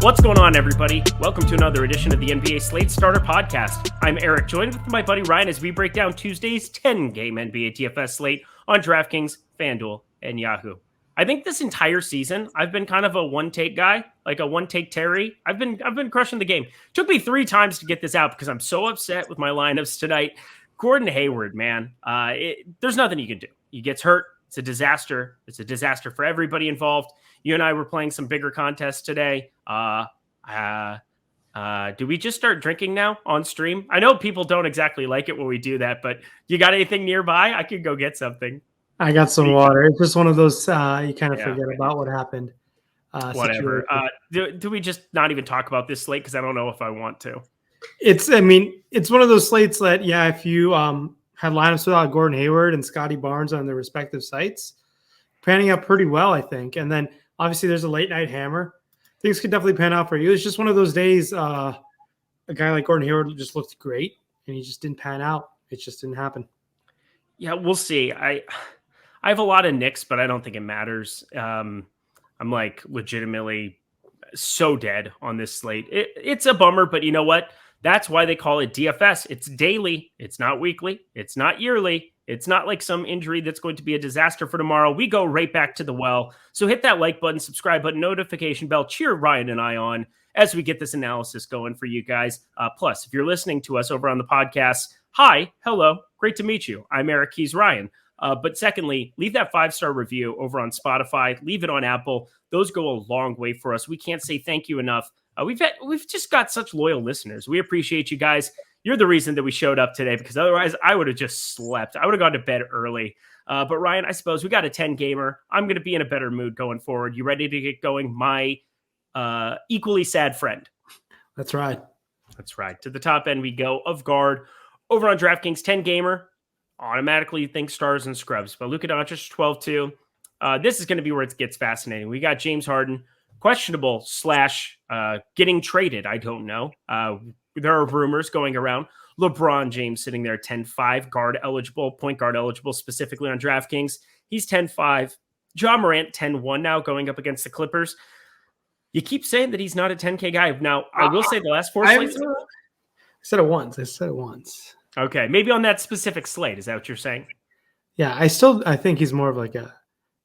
What's going on, everybody? Welcome to another edition of the NBA Slate Starter Podcast. I'm Eric, joined with my buddy Ryan as we break down Tuesday's 10-game NBA DFS slate on DraftKings, FanDuel, and Yahoo. I think this entire season, I've been kind of a one-take guy, like a one-take Terry. I've been crushing the game. Took me 3 times to get this out because I'm so upset with my lineups tonight. Gordon Hayward, man, there's nothing you can do. He gets hurt. It's a disaster. It's a disaster for everybody involved. You and I were playing some bigger contests today. Do we just start drinking now on stream? I know people don't exactly like it when we do that, but you got anything nearby? I could go get something. I got some water. It's just one of those you kind of forget about what happened. Whatever. Do we just not even talk about this slate? Because I don't know if I want to. It's one of those slates that, if you had lineups without Gordon Hayward and Scotty Barnes on their respective sites, panning out pretty well, I think. And then obviously there's a late night hammer. Things could definitely pan out for you. It's just one of those days. A guy like Gordon Hayward just looked great, and he just didn't pan out. It just didn't happen. Yeah, we'll see. I have a lot of nicks, but I don't think it matters. I'm like legitimately so dead on this slate. It's a bummer, but you know what? That's why they call it DFS. It's daily. It's not weekly. It's not yearly. It's not like some injury that's going to be a disaster for tomorrow. We go right back to the well. So hit that like button, subscribe button, notification bell. Cheer Ryan and I on as we get this analysis going for you guys. Plus, if you're listening to us over on the podcast, hi, hello, great to meet you. I'm Eric, he's Ryan. But secondly, leave that 5-star review over on Spotify. Leave it on Apple. Those go a long way for us. We can't say thank you enough. We've just got such loyal listeners. We appreciate you guys. You're the reason that we showed up today, because otherwise I would have just slept. I would have gone to bed early. But Ryan, I suppose we got a 10-gamer. I'm going to be in a better mood going forward. You ready to get going, my equally sad friend? That's right. That's right. To the top end we go of guard. Over on DraftKings, 10-gamer. Automatically think stars and scrubs. But Luka Doncic, 12-2. This is going to be where it gets fascinating. We got James Harden, questionable / getting traded. I don't know. There are rumors going around. LeBron James sitting there 10-5, point guard eligible specifically on DraftKings. He's 10-5. Ja Morant 10-1 now going up against the Clippers. You keep saying that he's not a 10K guy. Now, I will say the last 4 slates. I said it once. Okay, maybe on that specific slate. Is that what you're saying? Yeah, I think he's more of like a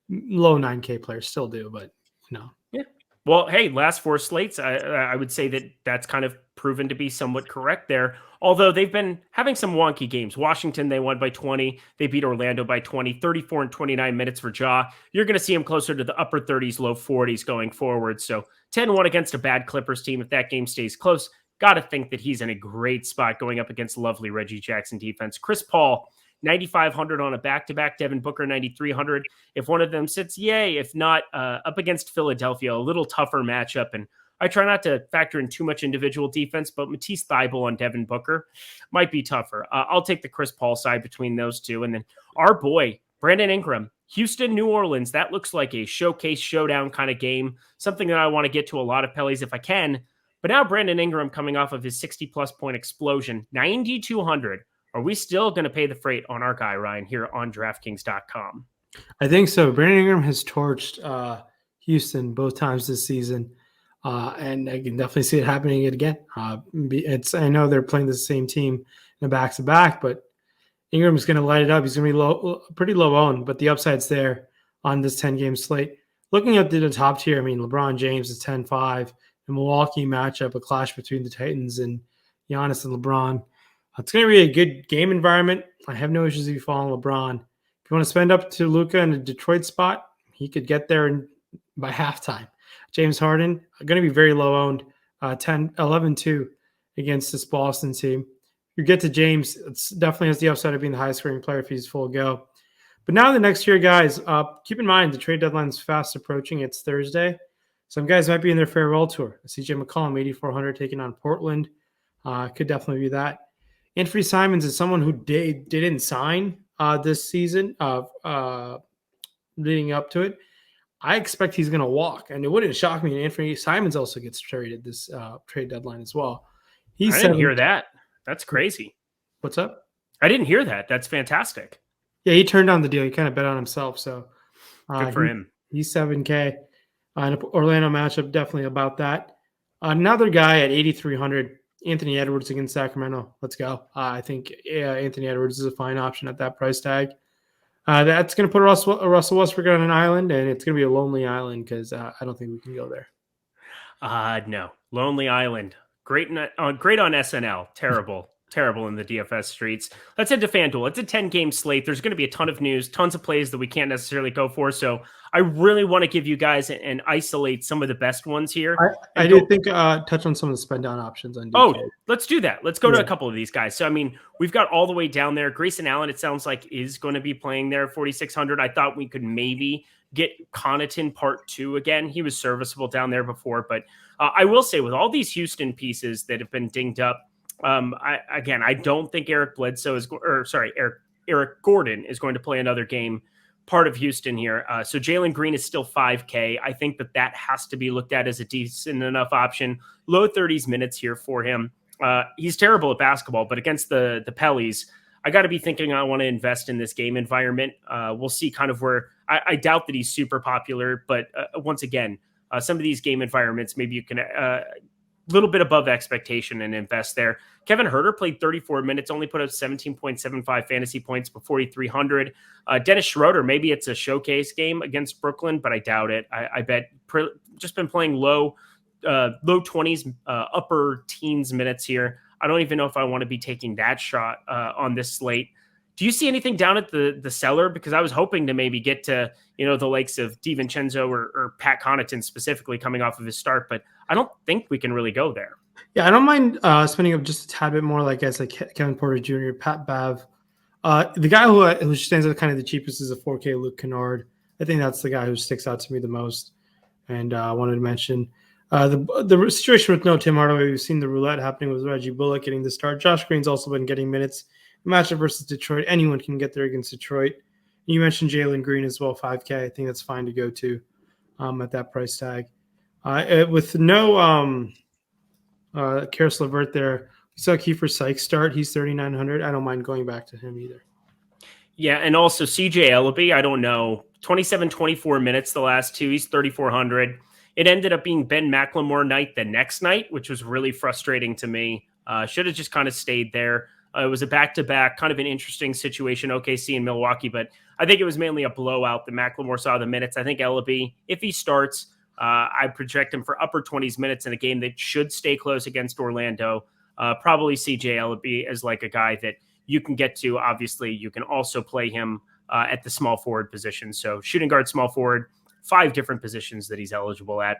low 9K player. Still do, but no. Yeah. Well, hey, last 4 slates, I would say that that's kind of proven to be somewhat correct there. Although they've been having some wonky games. Washington, they won by 20. They beat Orlando by 20, 34 and 29 minutes for Ja. You're going to see him closer to the upper 30s, low 40s going forward. So 10-1 against a bad Clippers team. If that game stays close, got to think that he's in a great spot going up against lovely Reggie Jackson defense. Chris Paul, 9,500 on a back-to-back. Devin Booker, 9,300. If one of them sits, yay. If not, up against Philadelphia, a little tougher matchup. And I try not to factor in too much individual defense, but Matisse Thybulle on Devin Booker might be tougher. I'll take the Chris Paul side between those two. And then our boy, Brandon Ingram, Houston, New Orleans. That looks like a showcase showdown kind of game, something that I want to get to a lot of Pellies if I can. But now Brandon Ingram coming off of his 60-plus point explosion, 9,200. Are we still going to pay the freight on our guy, Ryan, here on DraftKings.com? I think so. Brandon Ingram has torched Houston both times this season, and I can definitely see it happening again. I know they're playing the same team in a back-to-back, but Ingram's going to light it up. He's going to be pretty low owned, but the upside's there on this 10-game slate. Looking at the top tier, LeBron James is 10-5. The Milwaukee matchup, a clash between the Titans and Giannis and LeBron. It's going to be a good game environment. I have no issues if you follow LeBron. If you want to spend up to Luka in a Detroit spot, he could get there by halftime. James Harden, going to be very low owned, 11-2 against this Boston team. You get to James, it definitely has the upside of being the highest scoring player if he's full go. But now the next tier, guys, keep in mind the trade deadline is fast approaching. It's Thursday. Some guys might be in their farewell tour. CJ McCollum, 8,400, taking on Portland. Could definitely be that. Anthony Simons is someone who didn't sign this season leading up to it. I expect he's going to walk, and it wouldn't shock me. Anthony Simons also gets traded this trade deadline as well. I didn't hear that. That's crazy. What's up? I didn't hear that. That's fantastic. Yeah, he turned down the deal. He kind of bet on himself. So good for him. He's 7K. An Orlando matchup, definitely about that. Another guy at 8,300, Anthony Edwards against Sacramento. Let's go. I think Anthony Edwards is a fine option at that price tag. That's going to put Russell Westbrook on an island, and it's going to be a lonely island because I don't think we can go there. No. Lonely Island. Great great on SNL. Terrible. Terrible in the DFS streets. Let's head to FanDuel. It's a 10-game slate. There's going to be a ton of news, tons of plays that we can't necessarily go for. So I really want to give you guys and isolate some of the best ones here. I do think touch on some of the spend down options on DK. Oh, let's do that. Let's go to a couple of these guys. So, I mean, we've got all the way down there. Grayson Allen, it sounds like, is going to be playing there, 4,600. I thought we could maybe get Connaughton part 2 again. He was serviceable down there before. But I will say, with all these Houston pieces that have been dinged up, I don't think Eric Gordon is going to play another game part of Houston here. So Jalen Green is still 5K. I think that has to be looked at as a decent enough option. Low 30s minutes here for him. He's terrible at basketball, but against the Pellies, I got to be thinking I want to invest in this game environment. We'll see kind of where I doubt that he's super popular, but once again, some of these game environments, maybe you can little bit above expectation and invest there. Kevin Huerter played 34 minutes, only put up 17.75 fantasy points for 4,300. Dennis Schroeder, maybe it's a showcase game against Brooklyn, but I doubt it. I bet just been playing low 20s, upper teens minutes here. I don't even know if I want to be taking that shot on this slate. Do you see anything down at the cellar? Because I was hoping to maybe get to, the likes of DiVincenzo or Pat Connaughton specifically coming off of his start, but I don't think we can really go there. Yeah, I don't mind spending up just a tad bit more, like guys like Kevin Porter Jr., Pat Bev. The guy who stands out kind of the cheapest is a 4K Luke Kennard. I think that's the guy who sticks out to me the most. And I wanted to mention the situation with no Tim Hardaway. We've seen the roulette happening with Reggie Bullock getting the start. Josh Green's also been getting minutes. Matchup versus Detroit. Anyone can get there against Detroit. You mentioned Jalen Green as well, 5K. I think that's fine to go to at that price tag. With no Karis LeVert there, we saw Kiefer Sykes start. He's 3,900. I don't mind going back to him either. Yeah, and also CJ Ellaby, I don't know, 27, 24 minutes the last two. He's 3,400. It ended up being Ben McLemore night the next night, which was really frustrating to me. Should have just kind of stayed there. It was a back-to-back, kind of an interesting situation, OKC and Milwaukee, but I think it was mainly a blowout that McLemore saw the minutes. I think Ellaby, if he starts, I project him for upper 20s minutes in a game that should stay close against Orlando. Probably CJ Ellaby as like a guy that you can get to. Obviously, you can also play him at the small forward position. So shooting guard, small forward, 5 different positions that he's eligible at.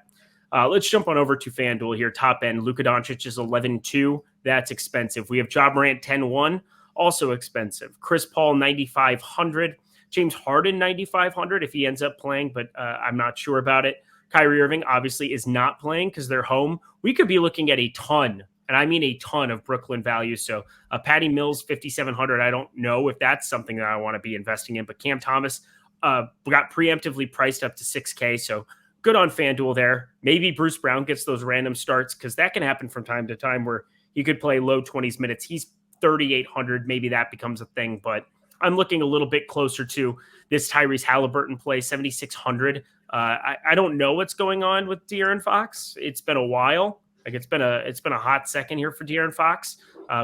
Let's jump on over to FanDuel here. Top end, Luka Doncic is 11-2. That's expensive. We have Ja Morant 10-1, also expensive. Chris Paul 9,500. James Harden 9,500 if he ends up playing, but I'm not sure about it. Kyrie Irving obviously is not playing because they're home. We could be looking at a ton, and I mean a ton of Brooklyn value. So Patty Mills 5,700. I don't know if that's something that I want to be investing in, but Cam Thomas got preemptively priced up to 6K. So good on FanDuel there. Maybe Bruce Brown gets those random starts because that can happen from time to time where he could play low 20s minutes. He's 3,800. Maybe that becomes a thing, but I'm looking a little bit closer to this Tyrese Halliburton play, 7,600. I don't know what's going on with De'Aaron Fox. It's been a while. Like it's been a hot second here for De'Aaron Fox.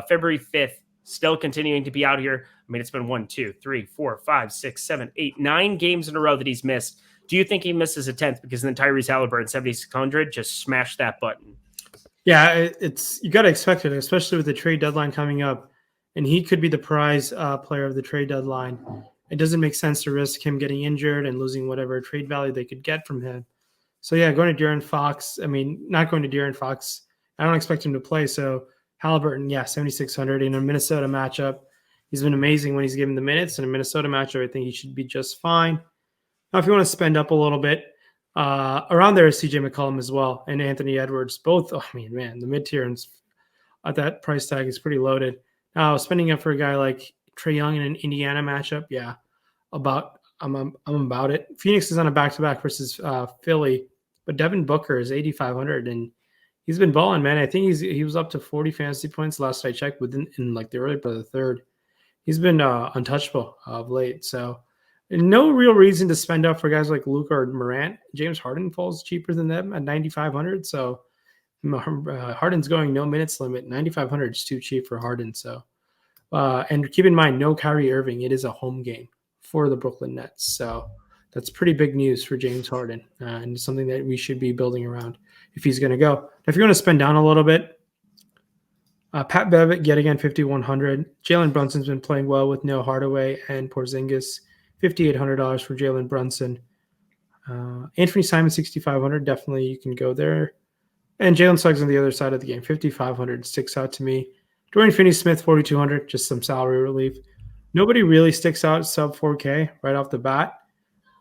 February 5th, still continuing to be out here. I mean, it's been 1, 2, 3, 4, 5, 6, 7, 8, 9 games in a row that he's missed. Do you think he misses a 10th? Because then Tyrese Halliburton, 7,600, just smash that button. Yeah, you got to expect it, especially with the trade deadline coming up. And he could be the prize player of the trade deadline. It doesn't make sense to risk him getting injured and losing whatever trade value they could get from him. So, yeah, going to De'Aaron Fox. I mean, not going to De'Aaron Fox. I don't expect him to play. So, Halliburton, yeah, 7,600 in a Minnesota matchup. He's been amazing when he's given the minutes. In a Minnesota matchup, I think he should be just fine. Now, if you want to spend up a little bit, around there is CJ McCollum as well and Anthony Edwards. Both, I mean, man, the mid-tier at that price tag is pretty loaded. Now, spending up for a guy like Trae Young in an Indiana matchup, yeah, I'm about it. Phoenix is on a back-to-back versus Philly, but Devin Booker is 8,500, and he's been balling, man. I think he was up to 40 fantasy points last I checked in like the early part of the third. He's been untouchable of late, so no real reason to spend up for guys like Luka or Morant. James Harden falls cheaper than them at 9,500, so Harden's going no minutes limit. 9,500 is too cheap for Harden. So, and keep in mind, no Kyrie Irving. It is a home game for the Brooklyn Nets. So that's pretty big news for James Harden, and something that we should be building around if he's going to go. If you're going to spend down a little bit, Pat Bevitt, yet again, 5,100. Jalen Brunson's been playing well with Noah Hardaway and Porzingis. $5,800 for Jalen Brunson. Anthony Simon, 6,500. Definitely you can go there. And Jalen Suggs on the other side of the game, 5,500 sticks out to me. Dorian Finney-Smith, 4,200, just some salary relief. Nobody really sticks out sub 4K right off the bat.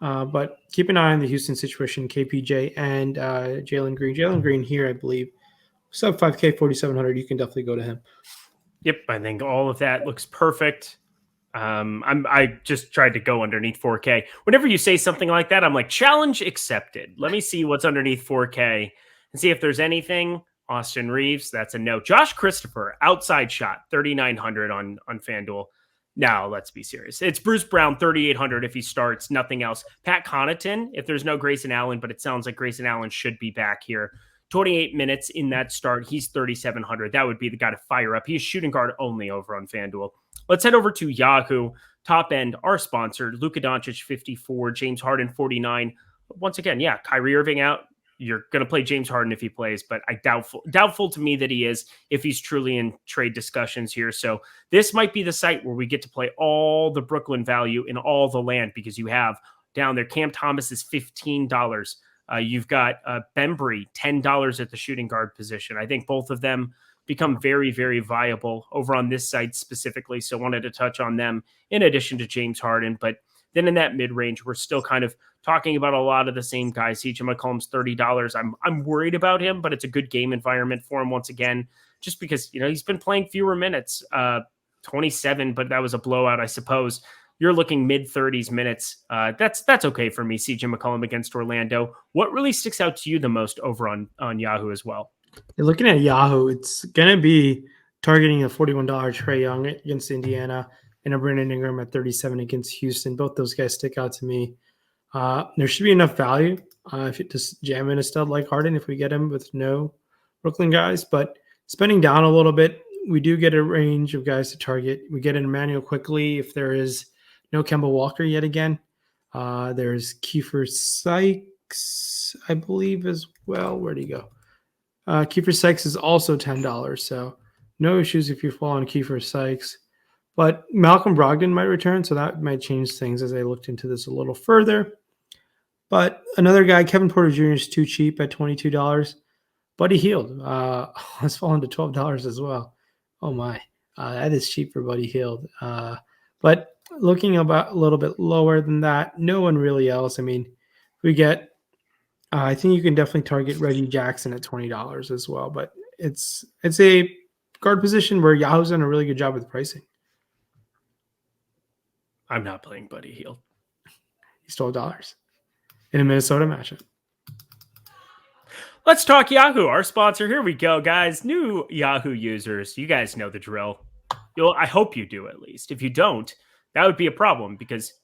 But keep an eye on the Houston situation, KPJ and Jalen Green. Jalen Green here, I believe, sub 5K, 4,700. You can definitely go to him. Yep, I think all of that looks perfect. I just tried to go underneath 4K. Whenever you say something like that, I'm like, challenge accepted. Let me see what's underneath 4K and see if there's anything. Austin Reeves, that's a no. Josh Christopher, outside shot, 3,900 on FanDuel. Now, let's be serious. It's Bruce Brown, 3,800 if he starts, nothing else. Pat Connaughton, if there's no Grayson Allen, but it sounds like Grayson Allen should be back here. 28 minutes in that start. He's 3,700. That would be the guy to fire up. He's shooting guard only over on FanDuel. Let's head over to Yahoo. Top end, our sponsor, Luka Doncic, 54, James Harden, 49. Once again, yeah, Kyrie Irving out. You're going to play James Harden if he plays, but I doubtful to me that he is if he's truly in trade discussions here. So this might be the site where we get to play all the Brooklyn value in all the land, because you have down there Cam Thomas is $15. You've got Bembry, $10 at the shooting guard position. I think both of them become very, very viable over on this site specifically. So wanted to touch on them in addition to James Harden. But then in that mid-range, we're still kind of talking about a lot of the same guys. CJ McCollum's $30. I'm worried about him, but it's a good game environment for him once again, just because, he's been playing fewer minutes, 27, but that was a blowout, I suppose. You're looking mid-30s minutes. That's okay for me, CJ McCollum against Orlando. What really sticks out to you the most over on Yahoo as well? You're looking at Yahoo, it's going to be targeting a $41 Trae Young against Indiana and a Brandon Ingram at 37 against Houston. Both those guys stick out to me. There should be enough value if you just jam in a stud like Harden if we get him with no Brooklyn guys. But spending down a little bit, we do get a range of guys to target. We get an Emmanuel quickly if there is no Kemba Walker yet again. There's Kiefer Sykes, I believe, as well. Where'd he go? Kiefer Sykes is also $10, so no issues if you fall on Kiefer Sykes. But Malcolm Brogdon might return, so that might change things as I looked into this a little further. But another guy, Kevin Porter Jr. is too cheap at $22. Buddy Hield has fallen to $12 as well. Oh my, that is cheap for Buddy Hield. But looking about a little bit lower than that, no one really else. I mean, we get, I think you can definitely target Reggie Jackson at $20 as well. But it's a guard position where Yahoo's done a really good job with pricing. I'm not playing Buddy Hield. He's $12 in a Minnesota matchup. Let's talk Yahoo, our sponsor. Here we go, guys. New Yahoo users, you guys know the drill. I hope you do, at least. If you don't, that would be a problem because,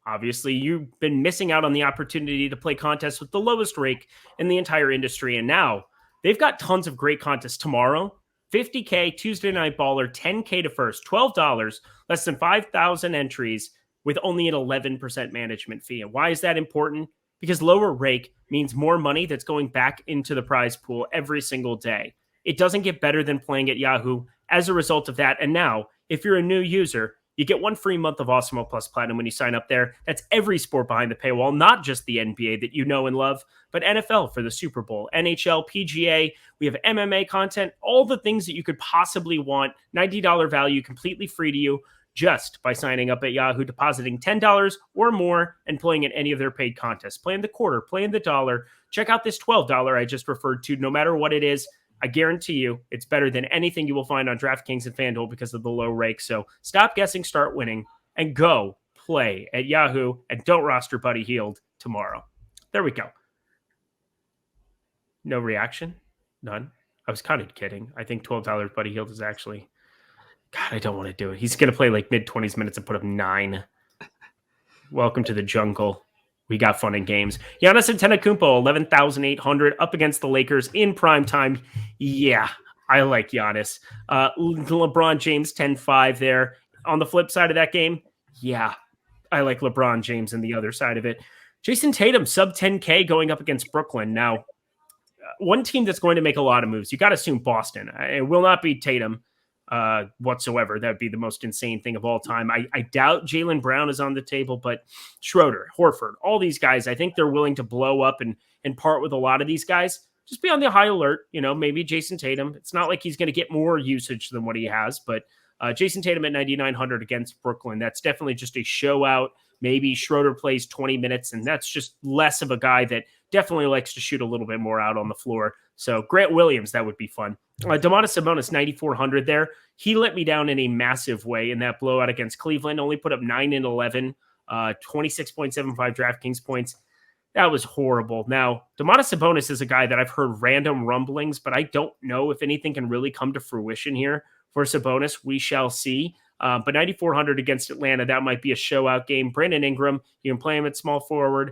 obviously you've been missing out on the opportunity to play contests with the lowest rake in the entire industry. And now they've got tons of great contests tomorrow. $50K Tuesday Night Baller, $10K to first, $12, less than 5,000 entries with only an 11% management fee. And why is that important? Because lower rake means more money that's going back into the prize pool every single day. It doesn't get better than playing at Yahoo as a result of that. And now, if you're a new user, you get 1 free month of Awesemo Plus Platinum when you sign up there. That's every sport behind the paywall, not just the NBA that you know and love, but NFL for the Super Bowl, NHL, PGA. We have MMA content, all the things that you could possibly want. $90 value, completely free to you just by signing up at Yahoo, depositing $10 or more, and playing in any of their paid contests. Playing the quarter, playing the dollar. Check out this $12 I just referred to. No matter what it is, I guarantee you it's better than anything you will find on DraftKings and FanDuel because of the low rake. So stop guessing, start winning, and go play at Yahoo, and don't roster Buddy Hield tomorrow. There we go. No reaction? None? I was kind of kidding. I think $12 Buddy Hield is actually... God, I don't want to do it. He's going to play like mid-20s minutes and put up 9. Welcome to the jungle. we got fun and games. Giannis Antetokounmpo, 11,800 up against the Lakers in prime time. Yeah, I like Giannis. LeBron James, 10-5 there. On the flip side of that game, yeah, I like LeBron James and the other side of it. Jason Tatum, sub 10K going up against Brooklyn. Now, one team that's going to make a lot of moves, you got to assume Boston. It will not be Tatum whatsoever. That would be the most insane thing of all time. I doubt Jaylen Brown is on the table, but Schroeder, Horford, all these guys, I think they're willing to blow up and part with a lot of these guys. Just be on the high alert. Maybe Jason Tatum. It's not like he's going to get more usage than what he has, but Jason Tatum at 9,900 against Brooklyn. That's definitely just a show out. Maybe Schroeder plays 20 minutes, and that's just less of a guy that definitely likes to shoot a little bit more out on the floor. So Grant Williams, that would be fun. Domantas Sabonis, 9,400 there. He let me down in a massive way in that blowout against Cleveland. Only put up 9 and 11, 26.75 DraftKings points. That was horrible. Now, Domantas Sabonis is a guy that I've heard random rumblings, but I don't know if anything can really come to fruition here for Sabonis. We shall see. But 9,400 against Atlanta, that might be a show-out game. Brandon Ingram, you can play him at small forward.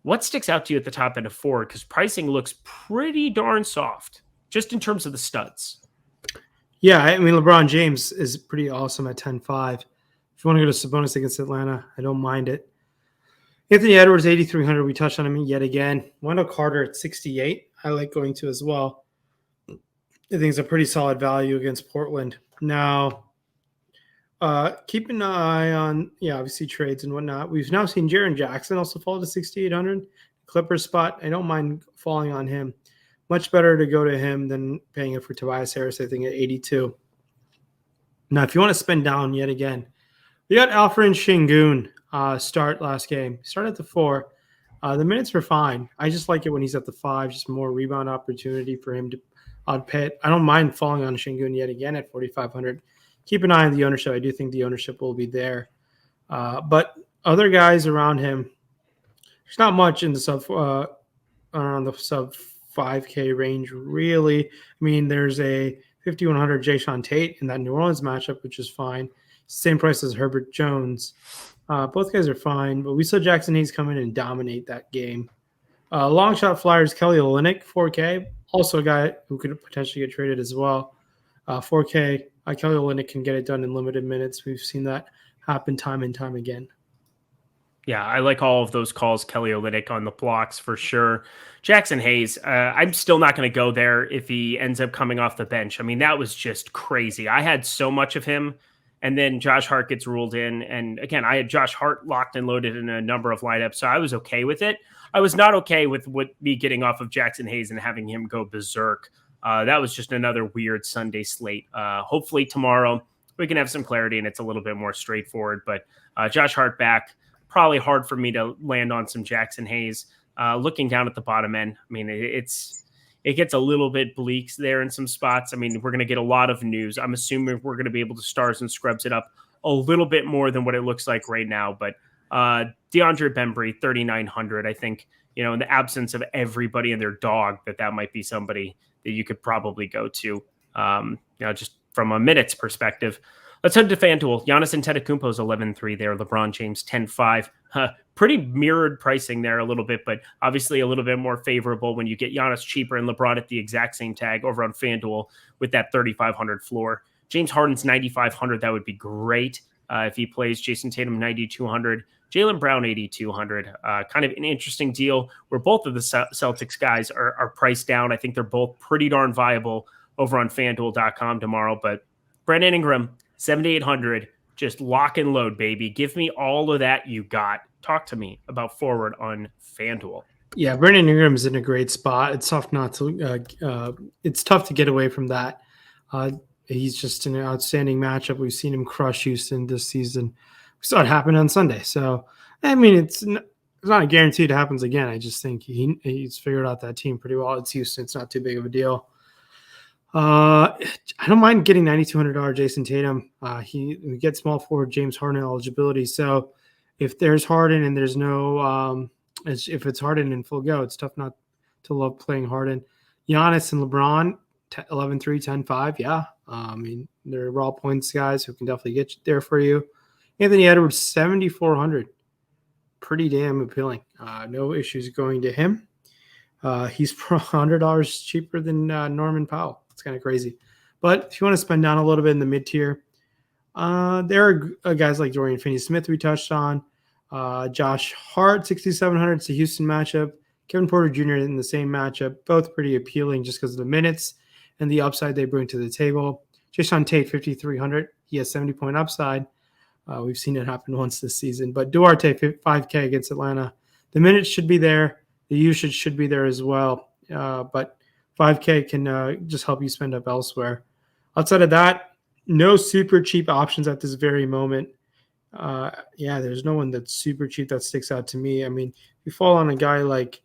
What sticks out to you at the top end of forward? Because pricing looks pretty darn soft, just in terms of the studs. Yeah, I mean, LeBron James is pretty awesome at 10-5. If you want to go to Sabonis against Atlanta, I don't mind it. Anthony Edwards, 8,300. We touched on him yet again. Wendell Carter at 68. I like going to as well. I think it's a pretty solid value against Portland. Now, keep an eye on, obviously trades and whatnot. We've now seen Jaren Jackson also fall to 6,800. Clippers spot. I don't mind falling on him. Much better to go to him than paying it for Tobias Harris, I think, at 82. Now, if you want to spend down yet again, we got Alfred Şengün start last game. Start at the 4. The minutes were fine. I just like it when he's at the 5, just more rebound opportunity for him to pay it. I don't mind falling on Şengün yet again at 4,500. Keep an eye on the ownership. I do think the ownership will be there. But other guys around him, there's not much in the around the sub 5K range, really. I mean, there's a 5,100 Jayshawn Tate in that New Orleans matchup, which is fine. Same price as Herbert Jones. Both guys are fine, but we saw Jackson Hayes come in and dominate that game. Long shot flyers, Kelly Olynyk, 4K. Also a guy who could potentially get traded as well. 4K. Kelly Olynyk can get it done in limited minutes. We've seen that happen time and time again. Yeah, I like all of those calls. Kelly Olynyk on the blocks for sure. Jackson Hayes, I'm still not going to go there if he ends up coming off the bench. I mean, that was just crazy. I had so much of him, and then Josh Hart gets ruled in. And again, I had Josh Hart locked and loaded in a number of lineups, so I was okay with it. I was not okay with me getting off of Jackson Hayes and having him go berserk. That was just another weird Sunday slate. Hopefully tomorrow we can have some clarity and it's a little bit more straightforward. But Josh Hart back, probably hard for me to land on some Jackson Hayes. Looking down at the bottom end, I mean, it gets a little bit bleak there in some spots. I mean, we're going to get a lot of news. I'm assuming we're going to be able to stars and scrubs it up a little bit more than what it looks like right now. But DeAndre Bembry, 3,900. I think, in the absence of everybody and their dog, that might be somebody that you could probably go to, just from a minutes perspective. Let's head to FanDuel. Giannis Antetokounmpo is 11-3 there. LeBron James 10-5. Pretty mirrored pricing there a little bit, but obviously a little bit more favorable when you get Giannis cheaper and LeBron at the exact same tag over on FanDuel with that 3,500 floor. James Harden's 9,500. That would be great if he plays. Jason Tatum 9,200. Jaylen Brown 8,200. Kind of an interesting deal where both of the Celtics guys are priced down. I think they're both pretty darn viable over on FanDuel.com tomorrow. But Brandon Ingram, 7,800. Just lock and load, baby. Give me all of that you got. Talk to me about forward on FanDuel. Yeah, Brandon Ingram is in a great spot. It's tough it's tough to get away from that. He's just an outstanding matchup. We've seen him crush Houston this season. We saw it happen on Sunday. So, I mean, it's not a guarantee it happens again. I just think he's figured out that team pretty well. It's Houston. It's not too big of a deal. I don't mind getting $9,200 Jason Tatum. We get small forward James Harden eligibility. So if there's Harden and there's no if it's Harden in full go, it's tough not to love playing Harden. Giannis and LeBron, 11-3, 10-5. Yeah. I mean, they're raw points guys who can definitely get there for you. Anthony Edwards, 7,400. Pretty damn appealing. No issues going to him. He's $100 cheaper than Norman Powell. It's kind of crazy. But if you want to spend down a little bit in the mid tier, there are guys like Dorian Finney-Smith we touched on. Josh Hart, 6,700. It's a Houston matchup. Kevin Porter Jr. in the same matchup. Both pretty appealing just because of the minutes and the upside they bring to the table. Jason Tate, 5,300. He has 70-point upside. We've seen it happen once this season. But Duarte, 5K against Atlanta. The minutes should be there. The usage should be there as well. But 5K can just help you spend up elsewhere. Outside of that, no super cheap options at this very moment. There's no one that's super cheap that sticks out to me. I mean, if you fall on a guy like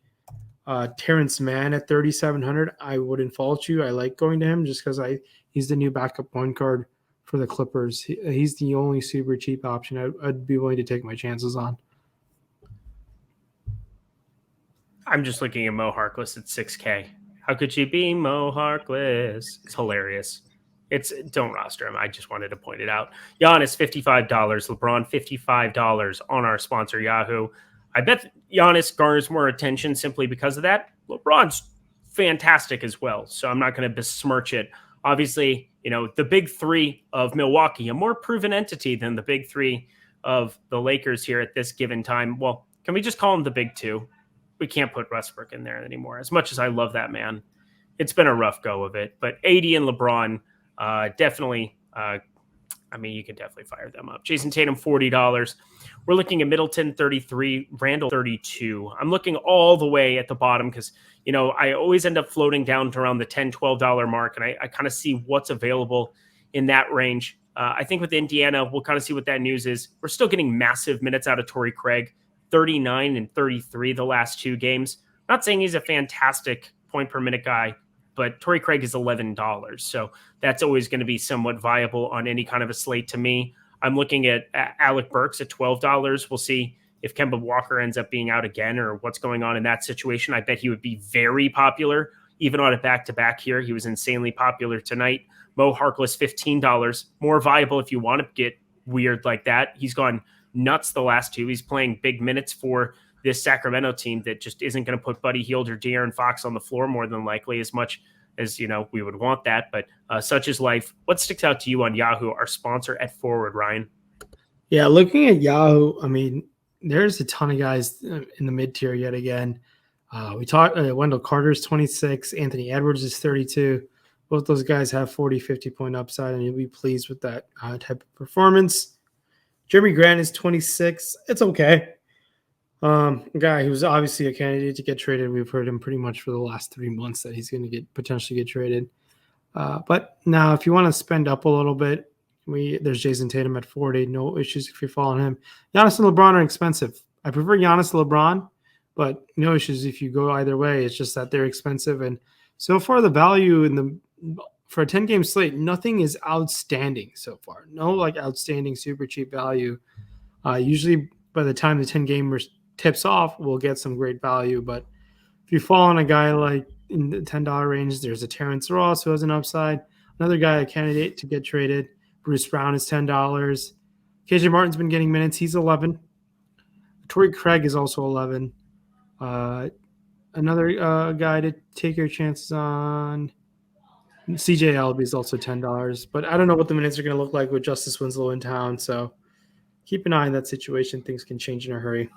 Terrence Mann at 3,700, I wouldn't fault you. I like going to him just because he's the new backup point guard for the Clippers. He's the only super cheap option I'd be willing to take my chances on. I'm just looking at Mo Harkless at 6K. How could you be Mo Harkless? It's hilarious. Don't roster him. I just wanted to point it out. Giannis, $55. LeBron, $55 on our sponsor, Yahoo. I bet Giannis garners more attention simply because of that. LeBron's fantastic as well, so I'm not going to besmirch it. Obviously, the big three of Milwaukee, a more proven entity than the big three of the Lakers here at this given time. Well, can we just call them the big two? We can't put Westbrook in there anymore. As much as I love that man, it's been a rough go of it. But AD and LeBron, definitely, you can definitely fire them up. Jason Tatum, $40. We're looking at Middleton, 33, Randall, 32. I'm looking all the way at the bottom because, I always end up floating down to around the $10, $12 mark, and I kind of see what's available in that range. I think with Indiana, we'll kind of see what that news is. We're still getting massive minutes out of Torrey Craig, 39 and 33 the last two games. Not saying he's a fantastic point per minute guy, but Torrey Craig is $11. So that's always going to be somewhat viable on any kind of a slate to me. I'm looking at Alec Burks at $12. We'll see if Kemba Walker ends up being out again or what's going on in that situation. I bet he would be very popular, even on a back-to-back here. He was insanely popular tonight. Mo Harkless, $15. More viable if you want to get weird like that. He's gone nuts the last two. He's playing big minutes for this Sacramento team that just isn't going to put Buddy Hield or De'Aaron Fox on the floor more than likely, as much as we would want that. But such is life. What sticks out to you on Yahoo, our sponsor at Forward, Ryan? Yeah, looking at Yahoo, there's a ton of guys in the mid tier yet again. We talked Wendell Carter's 26, Anthony Edwards is 32. Both those guys have 40, 50-point upside, and you'll be pleased with that type of performance. Jeremy Grant is 26. It's okay. A guy who's obviously a candidate to get traded. We've heard him pretty much for the last 3 months that he's going to potentially get traded. But now, if you want to spend up a little bit, there's Jason Tatum at 40. No issues if you're following him. Giannis and LeBron are expensive. I prefer Giannis to LeBron, but no issues if you go either way. It's just that they're expensive. And so far, the value for a 10-game slate, nothing is outstanding so far. No outstanding super cheap value. Usually by the time the 10-game tips off, we'll get some great value. But if you fall on a guy like in the $10 range, there's a Terrence Ross who has an upside. Another guy, a candidate to get traded. Bruce Brown is $10. KJ Martin's been getting minutes. He's 11. Torrey Craig is also 11. Another guy to take your chances on. CJ Alby is also $10. But I don't know what the minutes are going to look like with Justice Winslow in town. So keep an eye on that situation. Things can change in a hurry.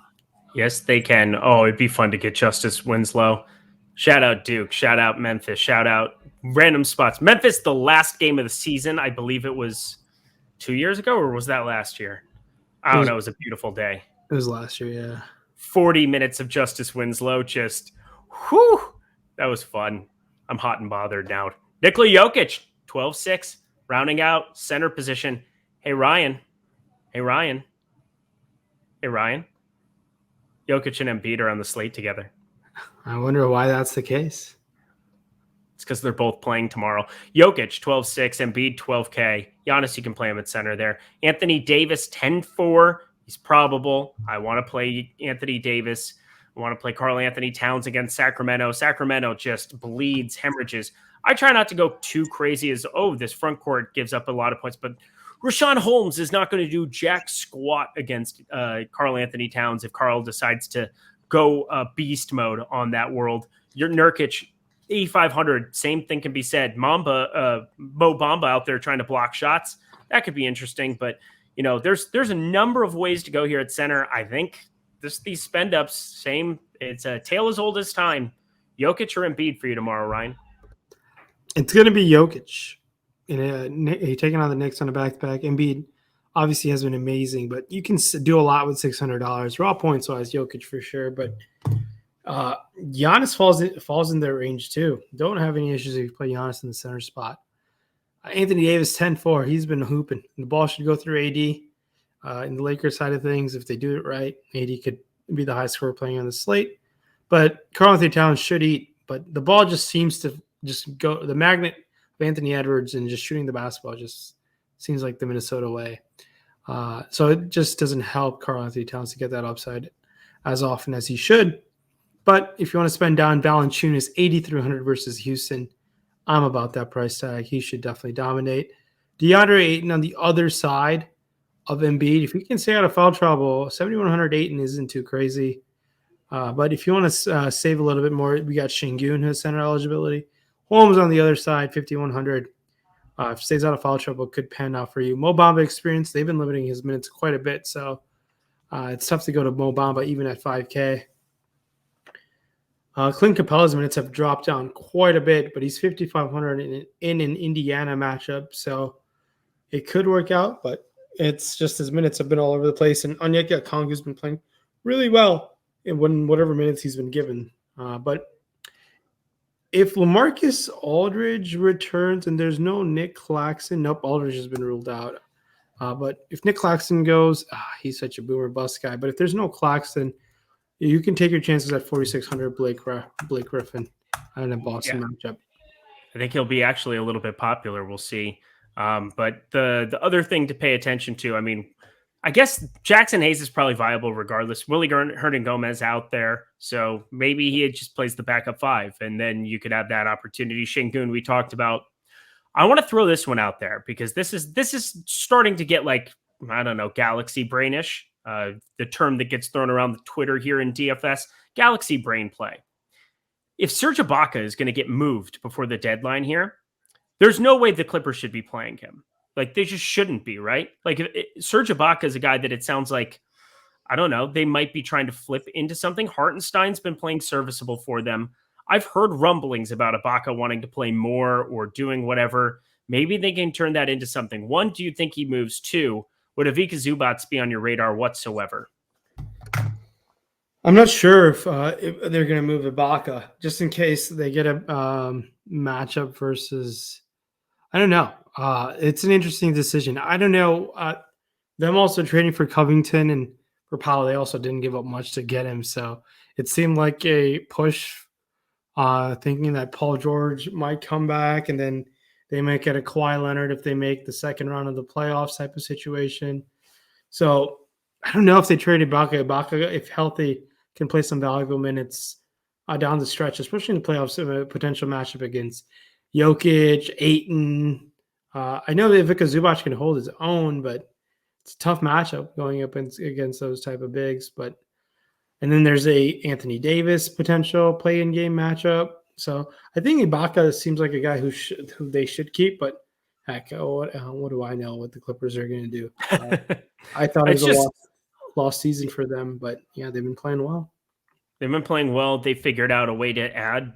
Yes, they can. Oh, it'd be fun to get Justice Winslow. Shout out Duke. Shout out Memphis. Shout out random spots. Memphis, the last game of the season, I believe it was 2 years ago, or was that last year? I don't know. It was a beautiful day. It was last year, yeah. 40 minutes of Justice Winslow. Just, whew, that was fun. I'm hot and bothered now. Nikola Jokic, 12-6, rounding out center position. Hey, Ryan. Jokic and Embiid are on the slate together. I wonder why that's the case. It's because they're both playing tomorrow. Jokic, 12-6, Embiid, 12K. Giannis, you can play him at center there. Anthony Davis, 10-4. He's probable. I want to play Anthony Davis. I want to play Karl Anthony Towns against Sacramento. Sacramento just bleeds, hemorrhages. I try not to go too crazy as, this front court gives up a lot of points, but Rashawn Holmes is not going to do jack squat against Karl Anthony Towns if Karl decides to go beast mode on that world. Your Nurkic 8,500, same thing can be said. Mo Bamba out there trying to block shots. That could be interesting, but there's a number of ways to go here at center. I think these spend ups, same. It's a tale as old as time. Jokic or Embiid for you tomorrow, Ryan? It's going to be Jokic. He's taking on the Knicks on a back-to-back. Embiid obviously has been amazing, but you can do a lot with $600. Raw points wise, Jokic for sure, but Giannis falls in their range too. Don't have any issues if you play Giannis in the center spot. Anthony Davis 10-4. He's been hooping. The ball should go through AD. In the Lakers side of things, if they do it right, AD could be the high scorer playing on the slate. But Karl-Anthony Towns should eat. But the ball just seems to just go. The magnet of Anthony Edwards and just shooting the basketball just seems like the Minnesota way. So it just doesn't help Karl-Anthony Towns to get that upside as often as he should. But if you want to spend down, Valanciunas 8,300 versus Houston. I'm about that price tag. He should definitely dominate. DeAndre Ayton on the other side of Embiid. If he can stay out of foul trouble, 7,100 Ayton isn't too crazy. But if you want to save a little bit more, we got Şengün, who has center eligibility. Holmes on the other side, 5,100. If stays out of foul trouble, could pan out for you. Mo Bamba experience, they've been limiting his minutes quite a bit. So it's tough to go to Mo Bamba even at 5K. Clint Capella's minutes have dropped down quite a bit, but he's 5,500 in an Indiana matchup, so it could work out, but it's just his minutes have been all over the place, and Onyeka Okongwu's been playing really well in whatever minutes he's been given. But if LaMarcus Aldridge returns and there's no Nick Claxton, nope, Aldridge has been ruled out. But if Nick Claxton goes, he's such a boomer bust guy, but if there's no Claxton, you can take your chances at 4,600 Blake Griffin in a Boston matchup. I think he'll be actually a little bit popular. We'll see. But the other thing to pay attention to, I mean, I guess Jackson Hayes is probably viable regardless. Willie Hernan-Gomez out there, so maybe he just plays the backup 5, and then you could have that opportunity. Şengün, we talked about. I want to throw this one out there because this is starting to get like, I don't know, galaxy brainish. The term that gets thrown around the Twitter here in DFS, galaxy brain play. If Serge Ibaka is going to get moved before the deadline here, there's no way the Clippers should be playing him. Like, they just shouldn't be, right? Like, Serge Ibaka is a guy that it sounds like, I don't know, they might be trying to flip into something. Hartenstein's been playing serviceable for them. I've heard rumblings about Ibaka wanting to play more or doing whatever. Maybe they can turn that into something. 1, do you think he moves? 2, would Ivica Zubac be on your radar whatsoever? I'm not sure if they're going to move Ibaka, just in case they get a matchup versus – I don't know. It's an interesting decision. I don't know. Them also trading for Covington and for Powell, they also didn't give up much to get him. So it seemed like a push, thinking that Paul George might come back and then they might get a Kawhi Leonard if they make the second round of the playoffs type of situation. So I don't know if they traded Ibaka. Ibaka, if healthy, can play some valuable minutes down the stretch, especially in the playoffs, a potential matchup against Jokic, Ayton. I know that Ivica Zubac can hold his own, but it's a tough matchup going up against those type of bigs. And then there's a Anthony Davis potential play-in game matchup. So I think Ibaka seems like a guy who they should keep, but heck, what do I know what the Clippers are going to do? I thought it was a lost season for them, but yeah, they've been playing well. They've been playing well. They figured out a way to add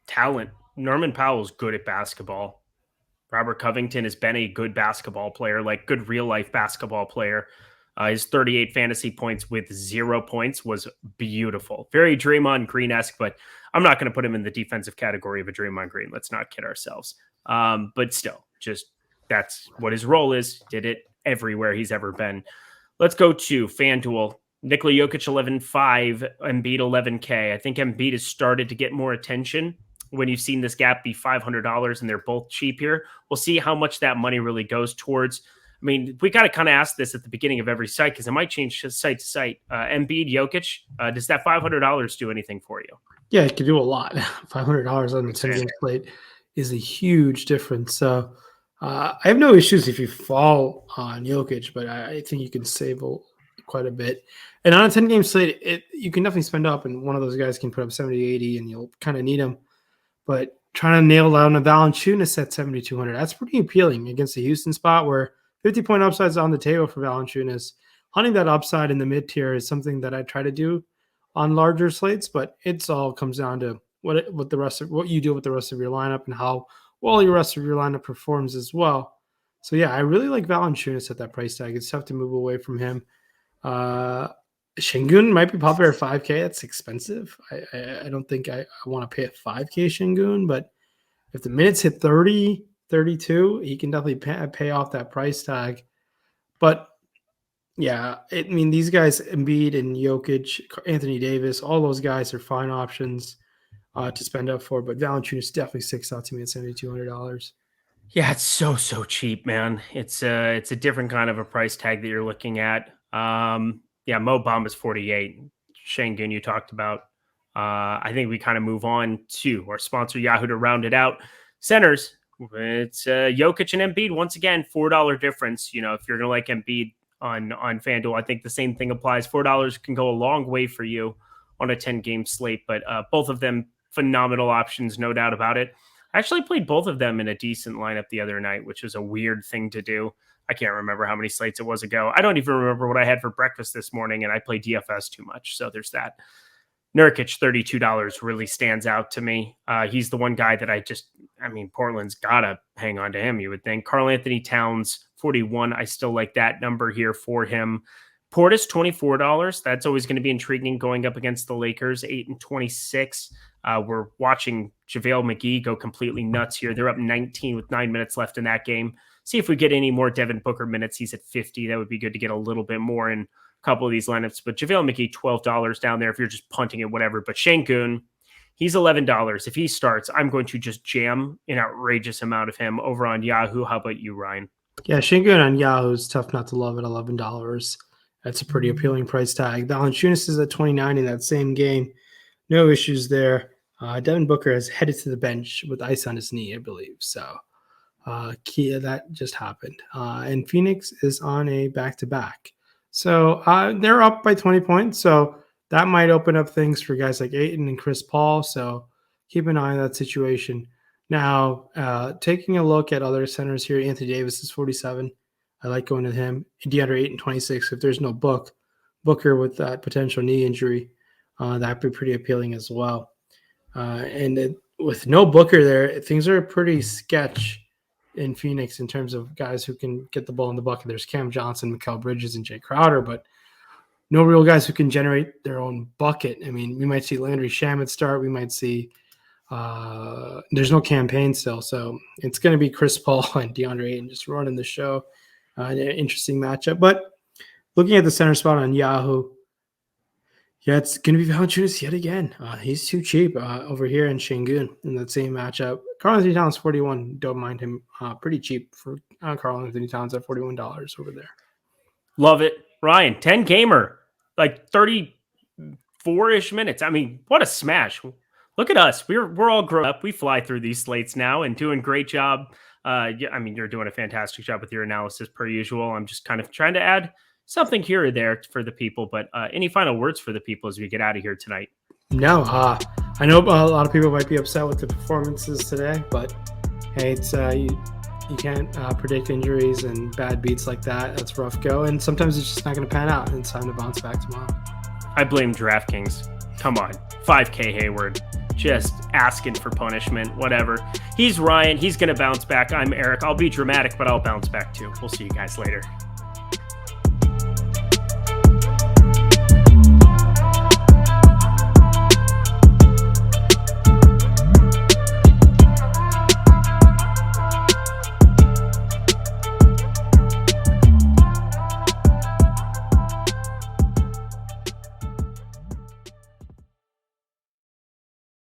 talent. Norman Powell's good at basketball. Robert Covington has been a good basketball player, like good real-life basketball player. His 38 fantasy points with 0 points was beautiful. Very Draymond Green-esque, but I'm not going to put him in the defensive category of a Draymond Green. Let's not kid ourselves. But still, just that's what his role is. Did it everywhere he's ever been. Let's go to FanDuel. Nikola Jokic 11.5, Embiid 11K. I think Embiid has started to get more attention when you've seen this gap be $500 and they're both cheap here. We'll see how much that money really goes towards. I mean, we got to kind of ask this at the beginning of every site because it might change site to site. Embiid, Jokic, does that $500 do anything for you? Yeah, it could do a lot. $500 on the single slate is a huge difference. So I have no issues if you fall on Jokic, but I think you can save quite a bit. And on a 10-game slate, you can definitely spend up, and one of those guys can put up 70, 80, and you'll kind of need them. But trying to nail down a Valanciunas at 7,200, that's pretty appealing against the Houston spot where 50-point upside is on the table for Valanciunas. Hunting that upside in the mid-tier is something that I try to do on larger slates, but it's all comes down to what you do with the rest of your lineup and how well your rest of your lineup performs as well. So yeah, I really like Valanciunas at that price tag. It's tough to move away from him. Şengün might be popular at 5K. That's expensive. I don't think I want to pay a 5K Şengün, but if the minutes hit 30, 32, he can definitely pay off that price tag. But yeah, these guys, Embiid and Jokic, Anthony Davis, all those guys are fine options to spend up for. But Valanciunas definitely sticks out to me at $7,200. Yeah, it's so cheap, man. It's a different kind of a price tag that you're looking at. Mo Bamba's 48. Şengün you talked about. I think we kind of move on to our sponsor Yahoo to round it out. Centers, it's Jokic and Embiid once again, $4 difference. You know, if you're gonna like Embiid on FanDuel, I think the same thing applies. $4 can go a long way for you on a 10-game slate, but both of them phenomenal options, no doubt about it. I actually played both of them in a decent lineup the other night, which was a weird thing to do. I can't remember how many slates it was ago. I don't even remember what I had for breakfast this morning, and I play DFS too much. So there's that. Nurkic, $32 really stands out to me. He's the one guy that Portland's got to hang on to him, you would think. Karl Anthony Towns, 41. I still like that number here for him. Portis, $24. That's always going to be intriguing going up against the Lakers, 8 and 26. We're watching JaVale McGee go completely nuts here. They're up 19 with 9 minutes left in that game. See if we get any more Devin Booker minutes. He's at 50. That would be good to get a little bit more in a couple of these lineups. But JaVale McGee, $12 down there if you're just punting it, whatever. But Şengün, he's $11. If he starts, I'm going to just jam an outrageous amount of him over on Yahoo. How about you, Ryan? Yeah, Şengün on Yahoo is tough not to love at $11. That's a pretty appealing price tag. Valanciunas is at 29 in that same game. No issues there. Devin Booker has headed to the bench with ice on his knee, I believe. So that just happened. And Phoenix is on a back-to-back. So they're up by 20 points. So that might open up things for guys like Ayton and Chris Paul. So keep an eye on that situation. Now, taking a look at other centers here, Anthony Davis is 47. I like going to him. DeAndre Ayton, 26. If there's no Booker with that potential knee injury, that'd be pretty appealing as well. With no Booker there, things are pretty sketch in Phoenix in terms of guys who can get the ball in the bucket. There's Cam Johnson, Mikal Bridges, and Jay Crowder, but no real guys who can generate their own bucket. I mean, we might see Landry Shamet start. We might see there's no campaign still. So it's going to be Chris Paul and DeAndre Ayton just running the show. An interesting matchup. But looking at the center spot on Yahoo, yeah, it's going to be Valanciunas yet again. He's too cheap over here in Şengün in that same matchup. Karl Anthony Towns, 41. Don't mind him. Pretty cheap for Karl Anthony Towns at $41 over there. Love it. Ryan, 10 gamer, like 34-ish minutes. I mean, what a smash. Look at us. We're all grown up. We fly through these slates now and doing great job. You're doing a fantastic job with your analysis per usual. I'm just kind of trying to add something here or there for the people, but any final words for the people as we get out of here tonight? No, I know a lot of people might be upset with the performances today, but hey, it's you can't predict injuries and bad beats like that. That's rough go, and sometimes it's just not going to pan out, and it's time to bounce back tomorrow. I blame DraftKings. Come on, 5K Hayward. Just asking for punishment, whatever. He's Ryan. He's going to bounce back. I'm Eric. I'll be dramatic, but I'll bounce back too. We'll see you guys later.